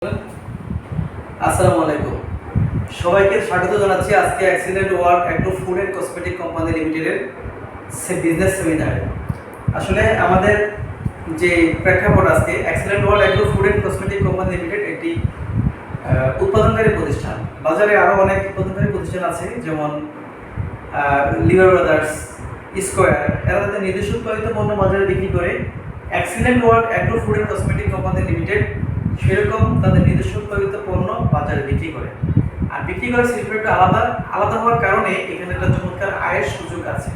আসসালামু আলাইকুম, সবাইকে স্বাগত জানাচ্ছি আজকে excellent world agro food and cosmetic company লিমিটেডের বিজনেস সেমিনারে। আসলে আমাদের যে প্রেক্ষাপট আজকে excellent world agro food and cosmetic company limited একটি উৎপাদনকারী প্রতিষ্ঠান। বাজারে আরও অনেক উৎপাদনকারী প্রতিষ্ঠান আছে, যেমন লিভার ব্রাদার্স, স্কোয়ার। এরা তাদের নিজস্ব উৎপাদিত পণ্য বাজারে বিক্রি করে। Excellent world agro food and cosmetic company limited সেরকম তাদের নিজস্ব উৎপাদিত পণ্য বাজারে বিক্রি করে। আর বিক্রি করার সিস্টেমটা আলাদা হওয়ার কারণে এখানে একটা চমৎকার আয়ের সুযোগ আছে।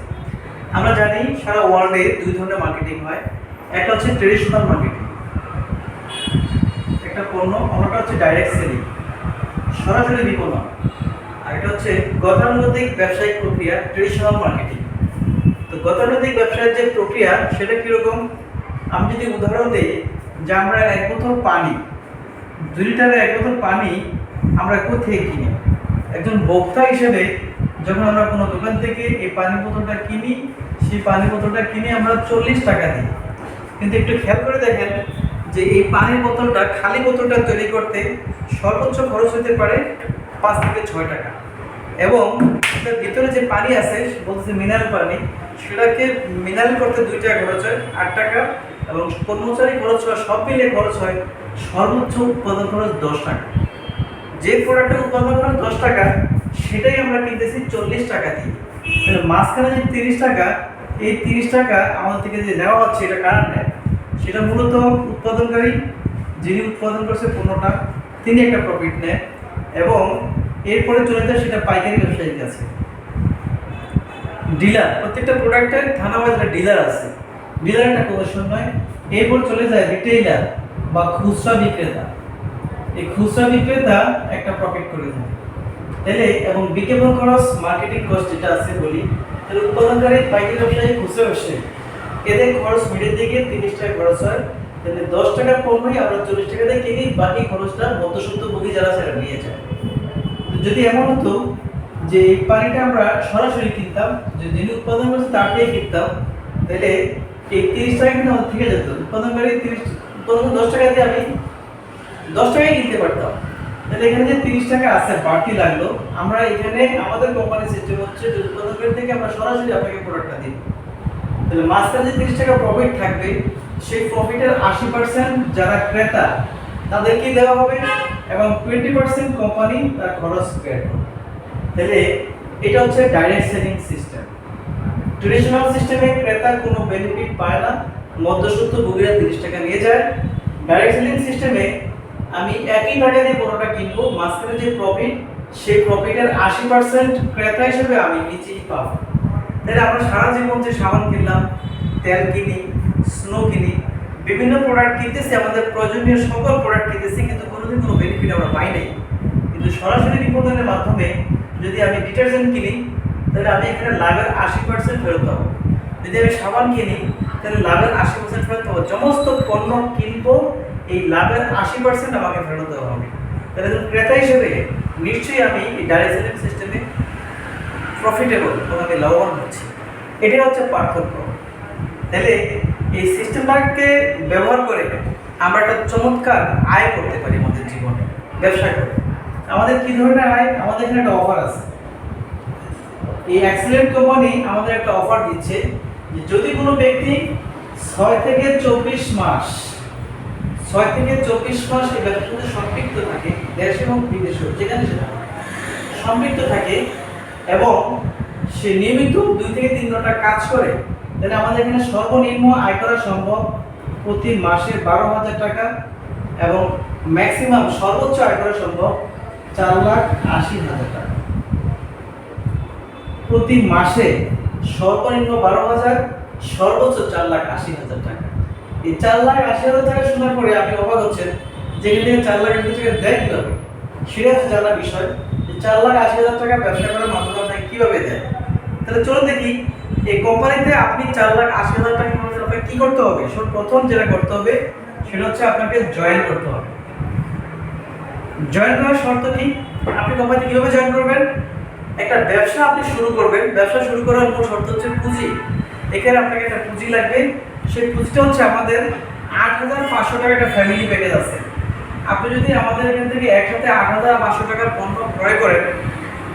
আমরা জানি সারা ওয়ার্ল্ডে দুই ধরনের মার্কেটিং হয়। একটা হচ্ছে ট্রেডিশনাল মার্কেটিং, একটা পণ্য, অন্যটা হচ্ছে ডাইরেক্ট সেলিং, সরাসরি বিপণন। আর এটা হচ্ছে গতানুগতিক ব্যবসায়িক প্রক্রিয়া, ট্রেডিশনাল মার্কেটিং। তো গতানুগতিক ব্যবসায়ের যে প্রক্রিয়া সেটা কীরকম, আমি যদি উদাহরণ দিই, যে আমরা এক বোতল পানি, 2 লিটারের এক বোতল পানি আমরা কোথায় কিনি? একজন ভোক্তা হিসেবে যখন আমরা কোনো দোকান থেকে এই পানি বোতলটা কিনি, সেই পানি বোতলটা কিনে আমরা 40 টাকা দিই। কিন্তু একটু খেয়াল করে দেখেন যে এই পানির বোতলটা, খালি বোতলটা তৈরি করতে সর্বোচ্চ খরচ হতে পারে 5 থেকে 6 টাকা। এবং এটার ভিতরে যে পানি আছে, বলছে মিনারেল পানি, সেটাকে মিনারেল করতে 2 টাকা খরচ হয়, 8 টাকা। এবং কর্মচারী খরচ হয়, সব মিলিয়ে খরচ হয় সর্বোচ্চ উৎপাদন খরচ 10 টাকা। যে প্রোডাক্টের উৎপাদন খরচ 10 টাকা, সেটাই আমরা কিনতেছি 40 টাকা দিয়ে। তাহলে মাঝখানে যে 30 টাকা, এই 30 টাকা আমাদের থেকে যে নেওয়া হচ্ছে, এটা কারণ নেয়, সেটা মূলত উৎপাদনকারী, যিনি উৎপাদন করছে পণ্যটা, তিনি একটা প্রফিট নেয়। এবং এরপরে চলে যায় সেটা পাইকারি ব্যবসায়ীর কাছে। ডিলার, প্রত্যেকটা প্রোডাক্টের থানা বাজারে ডিলার আছে, ডিলার একটা কমিশন নয়। এরপর চলে যায় রিটেইলার বা খুচরা বিক্রেতা। এই খুচরা বিক্রেতা একটা প্রফিট করে দেয়। তাহলে এবং বিজ্ঞাপন খরচ, মার্কেটিং কস্ট যেটা আছে বলি, তাহলে উৎপাদনকারী, পাইকারি ব্যবসায়ী, খুচরা ব্যবসায়ী, এদের খরচ মিডিল দিকে 30 টাকা খরচ হয়। তাহলে 10 টাকার পণ্যই আমরা 40 টাকা দিয়ে কিনি, বাকি খরচটা মধ্যস্বত্বভোগী যারা সেটা নিয়ে যায়। যদি এমন হতো যে এই পানিটা আমরা সরাসরি কিনতাম, যে যিনি উৎপাদন করছে তার দিয়ে কিনতাম, তাহলে এই 30 টাকা কিন্তু আমাদের থেকে যেত। উৎপাদনকারী 10 টাকা দিয়ে আমি 10 টাকায় কিনতে পারতাম। তাহলে এখানে যে 30 টাকা আছে বাড়তি লাগলো, আমরা এখানে আমাদের কোম্পানির সিস্টেম হচ্ছে যে উৎপাদনকারী থেকে আমরা সরাসরি আপনাকে প্রোডাক্টটা দিব। তাহলে মাঝখানে যে 30 টাকা প্রফিট থাকবে, সেই প্রফিটের 80% যারা ক্রেতা তাদেরকেই দেওয়া হবে, এবং 20% কোম্পানি তার খরচ বের করবে। তাহলে এটা হচ্ছে ডাইরেক্ট সেলিং সিস্টেম। ট্রেডিশনাল সিস্টেমে ক্রেতা কোনো বেনিফিট পায় না, মধ্যস্বত্বভোগীরা 30 টাকা নিয়ে যায়। ডাইরেক্ট সেলিং সিস্টেমে আমি একই টাকা দিয়ে পণ্যটা কিনবো, মাঝখানে যে প্রফিট, সেই প্রফিটের 80% ক্রেতা হিসেবে আমি নিজেই পাবো। তাহলে আমরা সারা জীবন যে সাবান কিনলাম, তেল কিনি, স্নো কিনি, বিভিন্ন প্রোডাক্ট কিনতেছি, আমাদের প্রয়োজনীয় সকল প্রোডাক্ট কিনতেছি, কিন্তু কোনোদিন কোনো বেনিফিট আমরা পাই নাই। কিন্তু সরাসরি বিপণনের মাধ্যমে যদি আমি ডিটারজেন্ট কিনি, তাহলে আমি এখানে লাভের 80% ফেরত পাবো। যদি আমি সাবান কিনি, তাহলে লাভের 80% ফেরত পাবো। সমস্ত পণ্য কিনবো, এই লাভের 80% আমাকে ফেরত দেওয়া হবে। তাহলে ক্রেতা হিসেবে নিশ্চয়ই আমি এই ডাইরেক্ট সেলিং সিস্টেমে প্রফিটেবল, আমি লাভবান হচ্ছি। এটাই হচ্ছে পার্থক্য। তাহলে এই সিস্টেমটাকে ব্যবহার করে আমরা একটা চমৎকার আয় করতে পারি আমাদের জীবনে, ব্যবসা করে। আমাদের কি ধরনের আয়? আমাদের এখানে একটা অফার আছে। এই এক্সিলেন্ট কোম্পানি আমাদের একটা অফার দিচ্ছে যে যদি কোনো ব্যক্তি 6 থেকে 24 মাস এই ব্যবসার সাথে সম্পৃক্ত থাকে, দেশ এবং বিদেশে যেখানে সেটা সম্পৃক্ত থাকে, এবং সে নিয়মিত 2 থেকে 3 ঘন্টা কাজ করে, তাহলে আমাদের এখানে সর্বনিম্ন আয় করা সম্ভব প্রতি মাসে 12,000 টাকা, এবং ম্যাক্সিমাম সর্বোচ্চ আয় করা সম্ভব 4,80,000 টাকা প্রতি মাসে। সর্বনিম্ন 12,000, সর্বোচ্চ 4,80,000 টাকা। এই 4,80,000 টাকা শোনার পরে আপনি অবাক হচ্ছেন যে এখানে 4,80,000 টাকা দেয় কিভাবে? সেটা হচ্ছে জানার বিষয় যে 4,80,000 টাকা ব্যবসা করার মাধ্যমে আপনাকে কিভাবে দেয়। তাহলে চলুন দেখি এই কোম্পানিতে আপনি 4,80,000 টাকা আপনাকে কি করতে হবে। প্রথম যেটা করতে হবে সেটা হচ্ছে আপনাকে জয়েন করতে হবে। জয়েন করার শর্ত কি? আপনি কোম্পানিতে কিভাবে জয়েন করবেন? একটা ব্যবসা আপনি শুরু করবেন, ব্যবসা শুরু করার মূল শর্ত হচ্ছে পুঁজি। এখানে আপনাকে একটা পুঁজি লাগবে। সেই পুঁজিটা হচ্ছে আমাদের 8,500 টাকা একটা ফ্যামিলি প্যাকেজ আছে। আপনি যদি আমাদের এখান থেকে একসাথে 8,500 টাকার পণ্য ক্রয় করেন,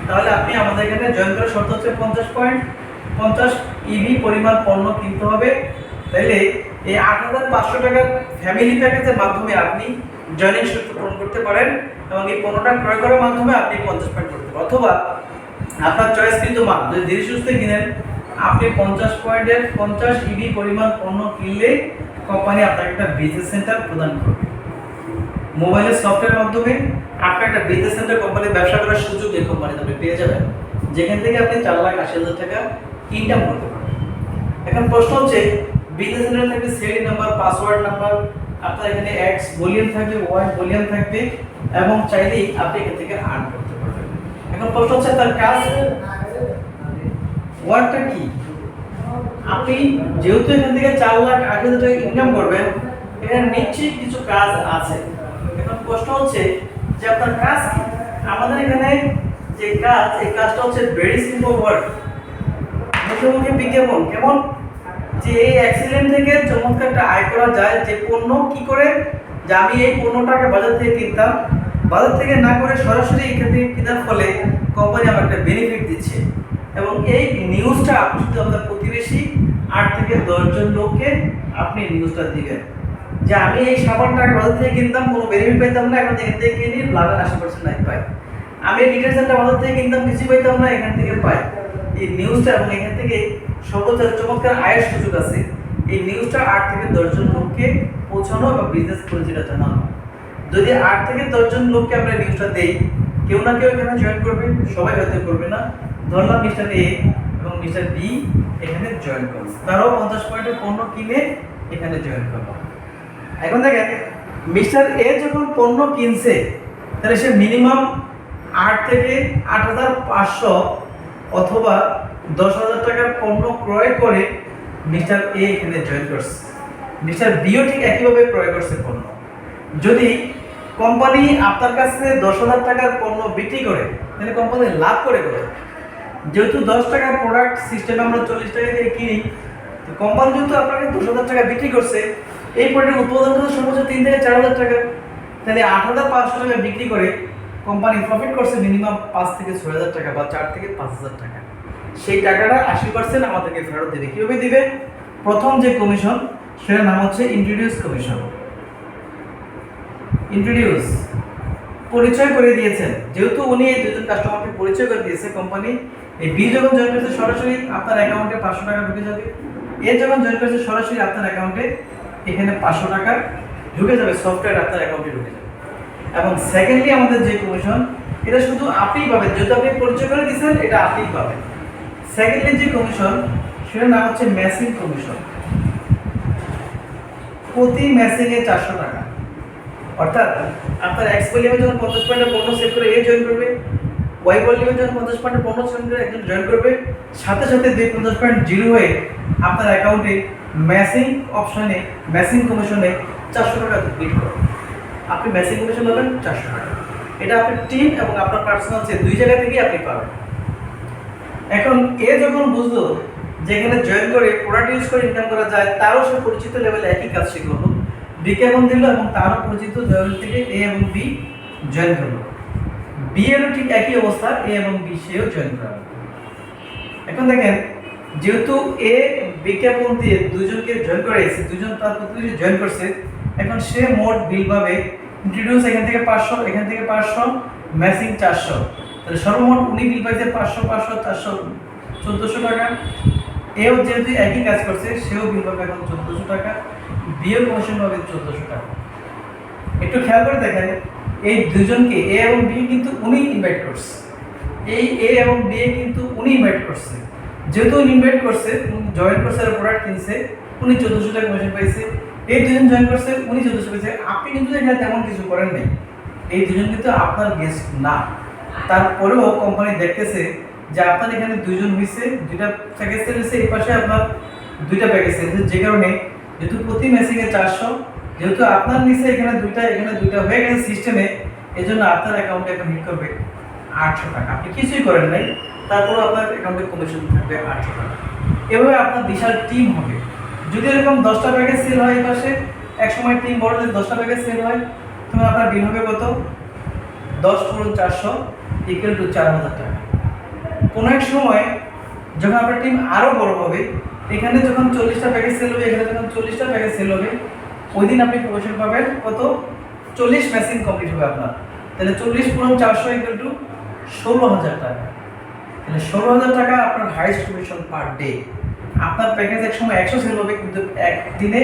তাহলে আপনি আমাদের এখানে জয়েন করার শর্ত হচ্ছে 50 ইভি পরিমাণ পণ্য কিনতে হবে। তাহলে এই 8,500 টাকার ফ্যামিলি প্যাকেজের মাধ্যমে আপনি জয়েনিং শর্ত পূরণ করতে পারেন এবং এই পণ্যটা ক্রয় করার মাধ্যমে আপনি 50 পয়েন্ট করতে পারেন। অথবা আপনার চয়েস কিন্তু মাল যদি ধীরে সুস্থে কিনেন, আপনি 50 পয়েন্টের 50 ইভি পরিমাণ পণ্য কিনলে কোম্পানি আপনাকে একটা বিজনেস সেন্টার প্রদান করবে। মোবাইলের সফটওয়্যার মাধ্যমে আপনার একটা বিজনেস সেন্টার কোম্পানির ব্যবসা করার সুযোগ এই কোম্পানিতে আপনি পেয়ে যাবেন, যেখান থেকে আপনি 4,80,000 টাকা ইনকাম করতে পারবেন। এখন প্রশ্ন হচ্ছে, বিজনেস সেন্টার থাকবে সিআইডি নাম্বার, পাসওয়ার্ড নাম্বার, আপনার এখানে এক্স ভলিউম থাকবে, ওয়াই ভলিউম থাকবে এবং চাইলেই আপনি এখান থেকে আর্ন করতে পারবেন। এখন প্রশ্ন হচ্ছে তার কাজ ওয়ার্কটা কি? আপনি যেহেতু এখান থেকে 4,80,000 টাকা ইনকাম করবেন, এখানে নিশ্চয়ই কিছু কাজ আছে। এখন প্রশ্ন হচ্ছে যে আপনার কাজ কি? আমাদের এখানে যে কাজ, এই কাজটা হচ্ছে ভেরি সিম্পল ওয়ার্ক। মুখে মুখে বিজ্ঞাপন, কেমন যে এই অ্যাক্সিডেন্ট থেকে চমৎকার একটা আয় করা যায়। যে পণ্য কি করে, যে আমি এই পণ্যটাকে বাজার থেকে কিনতাম, বাজার থেকে না করে সরাসরি এখান থেকে কেনার ফলে কোম্পানি আমার একটা বেনিফিট দিচ্ছে। এবং এই নিউজটা আপনি শুধু আপনার প্রতিবেশী 8 থেকে 10 জন লোককে আপনি নিউজটা দিবেন যে আমি এই সাবানটাকে বাজার থেকে কিনতাম, কোনো বেনিফিট পেতাম না, এখন এখান থেকে কিনি লাভের 80% নাই পাই। আমি এই ডিটারজেন্টটা বাজার থেকে কিনতাম, কিছু পাইতাম না, এখান থেকে পাই। এই নিউজটা এবং এখান থেকে সর্বোচ্চ চমৎকার আয়ের সুযোগ আছে। এই নিউজটা 8 থেকে 10 জন লোককে পৌঁছানো এবং বিজনেস পরিচিতি জানানো। যদি 8 থেকে 10 জন লোককে আমরা নিউজটা দেই, কেউ না কেউ এখানে জয়েন করবে, সবাই হয়তো করবে না। ধরলাম মিস্টার এ এবং মিস্টার বি এখানে জয়েন করবে, তারাও 50 পয়েন্টের পণ্য কিনে এখানে জয়েন করবে। এখন দেখেন, মিস্টার এ যখন পণ্য কিনছে, তাহলে সে মিনিমাম 8 থেকে 8,500 অথবা 10,000 টাকার পণ্য ক্রয় করে মিস্টার এ এখানে জয়েন করছে। মিস্টার বিও ঠিক একইভাবে ক্রয় করছে পণ্য। যদি কোম্পানি আপনার কাছে 10,000 টাকার পণ্য বিক্রি করে, তাহলে কোম্পানি লাভ করে করে। যেহেতু 10 টাকার প্রোডাক্ট সিস্টেমে আমরা 40 টাকা দিয়ে কিনি, তো কোম্পানি যেহেতু আপনাকে 10,000 টাকা বিক্রি করছে, এই প্রোডাক্টের উৎপাদন করতে সর্বোচ্চ 3 থেকে 4,000 টাকা, তাহলে 8,500 টাকা বিক্রি করে কোম্পানি প্রফিট করছে মিনিমাম 5 থেকে 6,000 টাকা বা 4 থেকে 5,000 টাকা। সেই টাকাটা 80% আমাদেরকে ফেরত দেবে। কীভাবে দিবে? প্রথম যে কমিশন, সেটার নাম হচ্ছে ইন্ট্রোডিউস কমিশন। ইন্ট্রোডিউস পরিচয় করে দিয়েছেন, যেহেতু উনি এই দুজন কাস্টমারকে পরিচয় করে দিয়েছে কোম্পানি। এই বি যখন জয়েন করেছে সরাসরি আপনার অ্যাকাউন্টে 500 টাকা ঢুকে যাবে। এ যখন জয়েন করেছে সরাসরি আপনার অ্যাকাউন্টে এখানে 500 টাকা ঢুকে যাবে, সফটওয়্যার আপনার অ্যাকাউন্টে ঢুকে যাবে। এবং সেকেন্ডলি আমাদের যে কমিশন, এটা শুধু আপনিই পাবেন, যেহেতু আপনি পরিচয় করে দিয়েছেন, এটা আপনিই পাবেন। সেকেন্ডলি যে কমিশন, সেটার নাম হচ্ছে ম্যাচিং কমিশন। প্রতি ম্যাচিংয়ে 400 টাকা। অর্থাৎ আপনার এক্স ভলিউমে যখন 50 পয়েন্টের পণ্য সেট করে এ জয়েন করবে, ওয়াই ভলিউমে যখন 50 পয়েন্টের পণ্য সেট করে একজন জয়েন করবে, সাথে সাথে 50 পয়েন্ট জিরো হয়ে আপনার অ্যাকাউন্টে ম্যাচিং অপশনে, ম্যাচিং কমিশনে 400 টাকা ক্লিক করবে। আপনি ম্যাচিং কমিশন পাবেন 400 টাকা। এটা আপনার টিম এবং আপনার পার্সোনাল যে দুই জায়গা থেকেই আপনি পাবেন। এখন এ যখন বুঝলো যে এখানে জয়েন করে প্রোডাক্ট ইউজ করে ইনকাম করা যায়, তারও সে পরিচিত লেভেলে একই কাজ শিখলো, বিজ্ঞাপন দিল এবং তারও পরিচিত লেভেল থেকে এ এবং বি জয়েন করলো। বি এরও ঠিক একই অবস্থা, এ এবং বি সেও জয়েন করা। এখন দেখেন, যেহেতু এ বিজ্ঞাপন দিয়ে দুজনকে জয়েন করেছে, দুজন তার প্রতিবেশী জয়েন করছে, এখন সে মোট বিল পাবে। ইন্ট্রোডিউস এখান থেকে 500, এখান থেকে 500, ম্যাচিং 400, তাহলে সর্বমোট উনি বিল পাইছে 500, 500, 400, 1400 টাকা। এও যেহেতু একই কাজ করছে, সেও বিল পাবে এখন 1400 টাকা। বিও কমিশন পাবে 1400 টাকা। একটু খেয়াল করে দেখেন, এই দুজনকে এ এবং বি কিন্তু উনি ইনভাইট করছে। এই এ এবং বি কিন্তু উনি ইনভাইট করছে। যেহেতু উনি ইনভাইট করছে, জয়েন করছে আর প্রোডাক্ট কিনছে, উনি 1400 টাকা কমিশন পাইছে। এই দুজন জয়েন করছে, উনি 1400 পাইছে। আপনি কিন্তু এখানে তেমন কিছু করেন নাই। এই দুজন কিন্তু আপনার গেস্ট না। তারপরেও কোম্পানি দেখতেছে যে আপনার এখানে দুজন হয়েছে, দুইটা প্যাকেজ সেল হয়েছে, এই পাশে আপনার দুইটা প্যাকেজ সেল হয়েছে, যে কারণে যেহেতু প্রতি ম্যাচিংয়ে 400, যেহেতু আপনার নিচে এখানে দুইটা হয়ে গেছে সিস্টেমে, এই জন্য আপনার অ্যাকাউন্টে এখন হিট করবে 800 টাকা। আপনি কিছুই করেন নাই, তারপরও আপনার অ্যাকাউন্টে কমিশন থাকবে 800 টাকা। এভাবে আপনার বিশাল টিম হবে। যদি এরকম 10টা প্যাকেজ সেল হয়, এই পাশে এক সময় টিম বড়, যদি 10টা প্যাকেজ সেল হয়, তখন আপনার বিল হবে কত? 10 × 400 = 4000 টাকা। কোনো এক সময় যখন আপনার টিম আরও বড় হবে, এখানে যখন 40টা প্যাকেজ সেল হবে, এখানে যখন 40টা প্যাকেজ সেল হবে, ওই দিন আপনি প্রমোশন পাবেন কত? 40 মেশিন কমপ্লিট হবে আপনার। তাহলে 40 × 400 = 16000 টাকা। তাহলে 16000 টাকা আপনার হাইস্ট কমিশন পার ডে। আপনার প্যাকেজ এক সময় 100 সেল হবে, কিন্তু একদিনে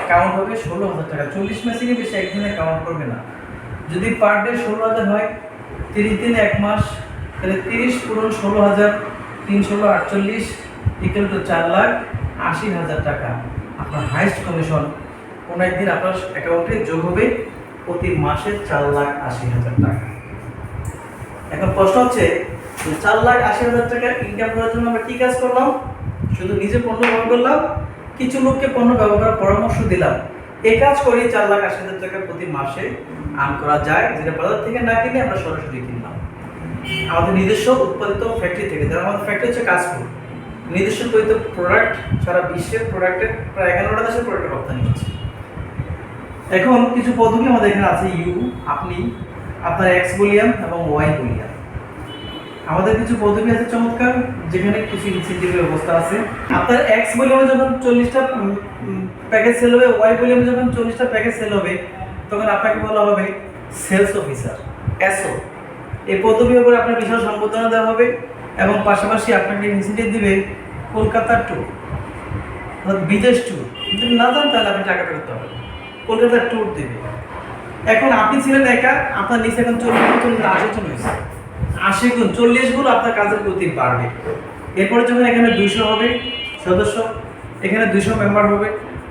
কাউন্ট হবে 16000 টাকা। 40 মেশিনে বেশি একদিনে কাউন্ট করবে না। যদি পার ডে 16000 হয়, 30 দিন 1 মাস, তাহলে 30 × 16000 348 = 4,80,000 টাকা আপনার হাইস্ট কমিশন কোনো একদিন আপনার অ্যাকাউন্টে যোগ হবে, প্রতি মাসে 4,80,000 টাকা। এখন প্রশ্ন হচ্ছে 4,80,000 টাকা ইনকাম করার জন্য আমরা কি কাজ করলাম? শুধু নিজে পণ্য ব্যবহার করলাম, কিছু লোককে পণ্য ব্যবহার করার পরামর্শ দিলাম। এই কাজ করে 4,80,000 টাকা প্রতি মাসে আর্ন করা যায়, যেটা বাজার থেকে না কিনে আমরা সরাসরি কিনলাম আমাদের নিজস্ব উৎপাদিত ফ্যাক্টরি থেকে। যেমন আমাদের ফ্যাক্টরি হচ্ছে কাজপুর, নিজস্ব উৎপাদিত প্রোডাক্ট সারা বিশ্বের প্রোডাক্টের প্রায় 11টা দেশের প্রোডাক্টের রপ্তানি হচ্ছে। এখন কিছু পদ্ধতি আমাদের এখানে আছে, আপনি, আপনার এক্স ভলিউম এবং ওয়াই ভলিউম। আমাদের কিছু পদ্ধতি আছে চমৎকার, যেখানে কিছু ইনসেন্টিভের ব্যবস্থা আছে। আপনার এক্স ভলিউমে যখন 40টা প্যাকেজ সেল হবে, ওয়াই ভলিউমে যখন 40টা প্যাকেজ সেল হবে, তখন আপনাকে বলা হবে সেলস অফিসার, এসও। এই পদবীর উপরে আপনার বিশাল সম্বোধনা দেওয়া হবে এবং পাশাপাশি আপনাকে ইনসেন্টিভ দিবে কলকাতার ট্যুর, বিদেশ ট্যুর। যদি না যান তাহলে আপনি টাকা ফেরত হবে, কলকাতার ট্যুর দেবে। এখন আপনি ছিলেন একা, আপনার নিচে এখন 40 জন 80 জন হয়েছে, 80 গুণ 40 গুণ আপনার কাজের গতি বাড়বে। এরপরে যখন এখানে 200 হবে সদস্য, এখানে 200 মেম্বার হবে,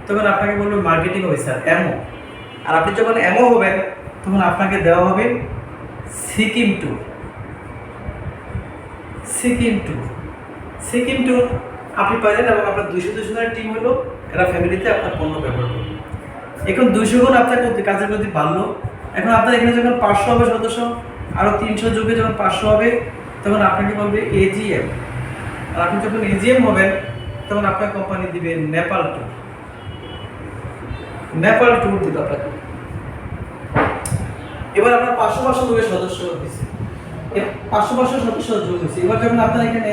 তখন আপনাকে বলবে মার্কেটিং অফিসার, এমও। আর আপনি যখন এমও হবেন, তখন আপনাকে দেওয়া হবে সিকিম ট্যুর। সিকিম ট্যুর আপনি পাইলেন এবং আপনার 200 জনের টিম হলো, এরা ফ্যামিলিতে আপনার পণ্য ব্যবহার করবে। এখন 200 গুণ আপনার কাজের গতি বাড়লো। এখন আপনার এখানে যখন 500 হবে সদস্য, আরও 300 যোগে যখন 500 হবে, তখন আপনাকে বলবে এজিএম। আর আপনি যখন এজিএম হবেন, তখন আপনার কোম্পানি দিবে নেপাল ট্যুর দিল আপনাকে। এবার আপনার 500 লোকের সদস্য হয়েছে, 500 সদস্য যোগ হয়েছে। এবার যখন আপনার এখানে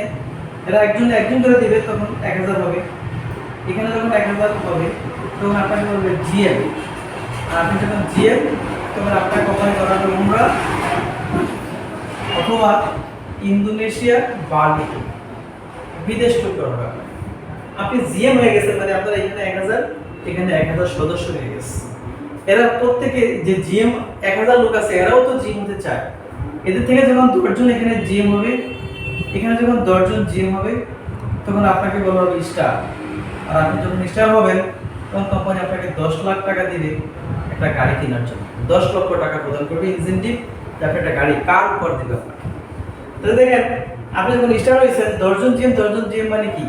এরা একজন করে দিবে, তখন 1000 হবে। এখানে যখন 1000 হবে, তখন আপনাকে বলবে জিএম। আর আপনি যখন জিএম, তখন আপনার কোম্পানি করা হবে উমরা অথবা ইন্দোনেশিয়া, বালি, বিদেশ ট্যুর করা হবে। আপনি জিএম হয়ে গেছেন, মানে আপনার এখানে 1000, এখানে 1000 সদস্য হয়ে গেছে। এরা প্রত্যেকে যে জিএম 1000 লোক আছে, এরাও তো জিএম হতে চায়। এদের থেকে যখন 10 জন এখানে জিএম হবে, এখানে যখন 10 জন জিএম হবে, তখন আপনাকে বলা হবে স্টার। আর আপনি যখন স্টার হবেন, তখন কোম্পানি আপনাকে 10 লাখ টাকা দিবে একটা গাড়ি কেনার জন্য। 10 লক্ষ টাকা প্রদান করবে ইনসেন্টিভ, তারপরে একটা গাড়ি কার উপর দিবে আপনাকে। তাহলে দেখেন, আপনি যখন স্টার হয়েছেন, 10 জন জিএম মানে কি?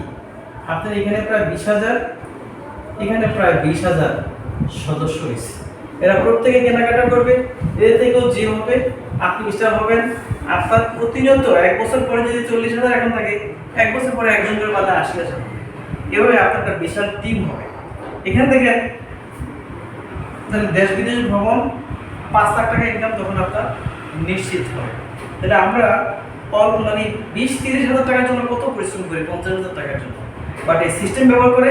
আপনার এখানে প্রায় 20,000, এখানে প্রায় 20,000 সদস্য হয়েছে। এরা প্রত্যেকে কেনাকাটা করবে, এদের থেকেও জিএম হবে, আপনি স্টার হবেন। আপনার প্রতিনিয়ত 1 বছর পরে যদি 40,000 এখন থাকে, 1 বছর পরে একজন করে বাদে 80,000। এভাবে আপনার একটা বিশাল টিম হবে। এখানে দেখেন, তাহলে দেশ বিদেশ ভ্রমণ, 5 লাখ টাকা ইনকাম তখন আপনার নিশ্চিত হবে। তাহলে আমরা মানে 20-30,000 টাকার জন্য কত পরিশ্রম করি, 50,000 টাকার জন্য। বাট এই সিস্টেম ব্যবহার করে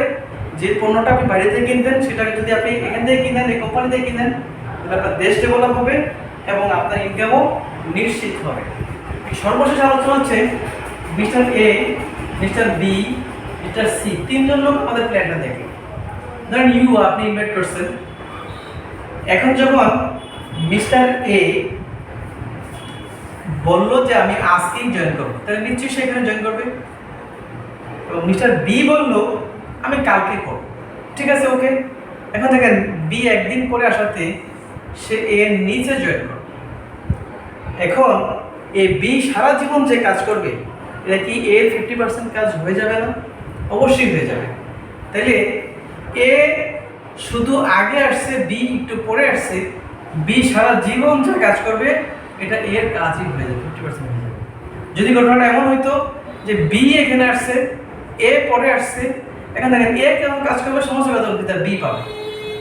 যে পণ্যটা আপনি বাইরে থেকে কিনতেন, সেটাকে যদি আপনি এখান থেকে কিনেন, এই কোম্পানি থেকে কিনেন, তাহলে আপনার দেশ ডেভেলপ হবে এবং আপনার ইনকামও নিশ্চিত হবে। সর্বশেষ আলোচনা হচ্ছে mister A, mister B, mister C, 3 জন লোক আমাদের প্ল্যানটা দেখে। ধরেন আপনি ইনভাইট করছেন। এখন যখন মিস্টার এ বললো যে আমি আজকেই জয়েন করবো, তাহলে নিশ্চয়ই সে এখানে জয়েন করবে। এবং মিস্টার বি বললো আমি কালকে করবো, ঠিক আছে, ওকে। এখন দেখেন, বি একদিন পরে আসাতে সে এর নিচে জয়েন করবে। এখন এ বি সারা জীবন যে কাজ করবে, এটা কি এর 50% কাজ হয়ে যাবে না? অবশ্যই হয়ে যাবে। তাইলে এ শুধু আগে আসছে, বি একটু পরে আসছে, বি সারা জীবন যে কাজ করবে, এটা এর কাজই হয়ে যাবে, 50% হয়ে যাবে। যদি ঘটনাটা এমন হইতো যে বি এখানে আসছে, এ পরে আসছে, এখন দেখেন এ কেমন কাজ করবে, সমস্ত কাজ তার বি পাবে।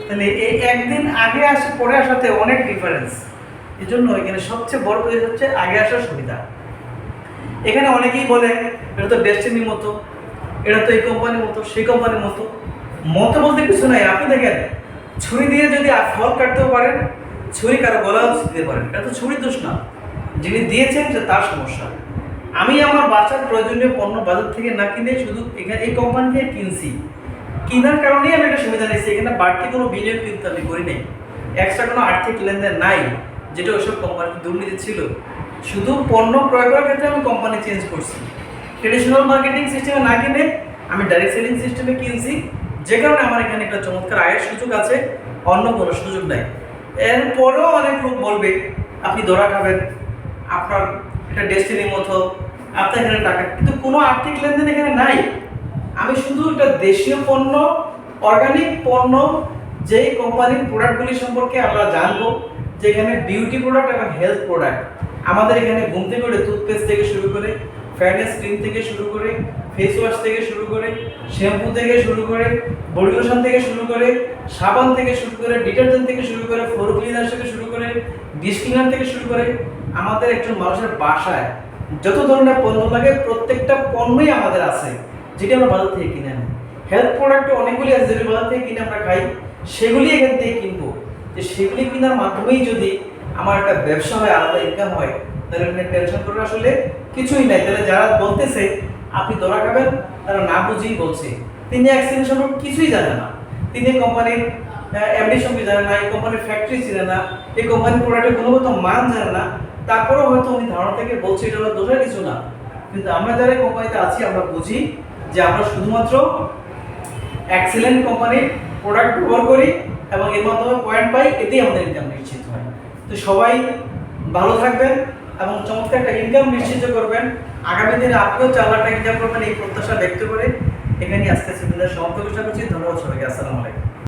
তাহলে এই একদিন আগে আসে পরে আসাতে অনেক ডিফারেন্স। এই জন্য এখানে সবচেয়ে বড় জিনিস হচ্ছে আগে আসার সুবিধা। এখানে অনেকেই বলে এটা তো ডেস্টিনির মতো, এটা তো এই কোম্পানির মতো, সেই কোম্পানির মতো। মতো বলতে কিছু নাই। আপনি দেখেন, ছুরি দিয়ে যদি ফল কাটতেও পারেন, ছুরি কারো গলাও দিতে পারেন, এটা তো ছুরির দোষ না, যিনি দিয়েছেন যে তার সমস্যা। আমি আমার বাচ্চার প্রয়োজনীয় পণ্য বাজার থেকে না কিনে শুধু এখানে এই কোম্পানি থেকে কিনছি, কেনার কারণেই আমি একটা সুবিধা নিয়েছি। এখানে বাড়তি কোনো বিনিয়োগ কিন্তু আমি করি নাই, এক্সট্রা কোনো আর্থিক লেনদেন নাই, যেটা ওইসব কোম্পানির দুর্নীতি ছিল। শুধু পণ্য ক্রয় করার ক্ষেত্রে আমি কোম্পানি চেঞ্জ করছি। ট্রেডিশনাল মার্কেটিং সিস্টেমে না কিনে আমি ডাইরেক্ট সেলিং সিস্টেমে কিনছি, যে কারণে আমার এখানে একটা চমৎকার আয়ের সুযোগ আছে, অন্য কোনো সুযোগ নাই। এরপরেও অনেক লোক বলবে আপনি ধরা খাবেন, আপনার এটা ডেস্টিনির মতো, আপনার এখানে টাকা, কিন্তু কোনো আর্থিক লেনদেন এখানে নাই। আমি শুধু একটা দেশীয় পণ্য, অর্গানিক পণ্য, যেই কোম্পানির প্রোডাক্টগুলি সম্পর্কে আমরা জানবো, যেখানে বিউটি প্রোডাক্ট এবং হেলথ প্রোডাক্ট। আমাদের এখানে ঘুম থেকে করে টুথপেস্ট থেকে শুরু করে, ফেয়ারনেস ক্রিম থেকে শুরু করে, ফেস ওয়াশ থেকে শুরু করে, শ্যাম্পু থেকে শুরু করে, বডি লোশন থেকে শুরু করে, সাবান থেকে শুরু করে, ডিটারজেন্ট থেকে শুরু করে, ফ্লোর ক্লিনার থেকে শুরু করে, ডিশ ক্লিনার থেকে শুরু করে, আমাদের একজন মানুষের বাসায় যত ধরনের পণ্য লাগে প্রত্যেকটা পণ্যই আমাদের আছে, যেটা আমরা বাজার থেকে কিনে আনি। হেলথ প্রোডাক্ট অনেকগুলি আছে যেগুলি বাজার থেকে কিনে আমরা খাই, সেগুলি এখান থেকে কিনবো। যে সেগুলি কেনার মাধ্যমেই যদি আমার একটা ব্যবসা হয়, আলাদা ইনকাম হয়, তাহলে টেনশন করে আসলে কিছুই নাই। তাহলে যারা বলতেছে আপনি ধরা খাবেন, তারা না বুঝেই বলছে। তিনি অ্যাক্সিডেন্ট সম্পর্কে কিছুই জানে না, তিনি কোম্পানির এমডি সম্পর্কে জানে না, এই কোম্পানির ফ্যাক্টরি চিনে না, এই কোম্পানির প্রোডাক্টের গুণগত মান জানে না, তারপরেও হয়তো উনি ধারণা থেকে বলছে এটা হলো দোষের কিছু না। কিন্তু আমরা যারা কোম্পানিতে আছি আমরা বুঝি যে আমরা শুধুমাত্র এক্সেলেন্ট কোম্পানির প্রোডাক্ট ব্যবহার করি এবং এর মাধ্যমে পয়েন্ট পাই, এতেই আমাদের ইনকাম নিশ্চিত হয়। তো সবাই ভালো থাকবেন এবং চমৎকার একটা ইনকাম নিশ্চিত করবেন। আগামী দিনে আপনিও 4 লাখ টাকা ইনকাম করবেন, এই প্রত্যাশা ব্যক্ত করে এখানেই আজকে সেমিনার সমাপ্ত ঘোষণা করছি। ধন্যবাদ সবাইকে। আসসালামু আলাইকুম।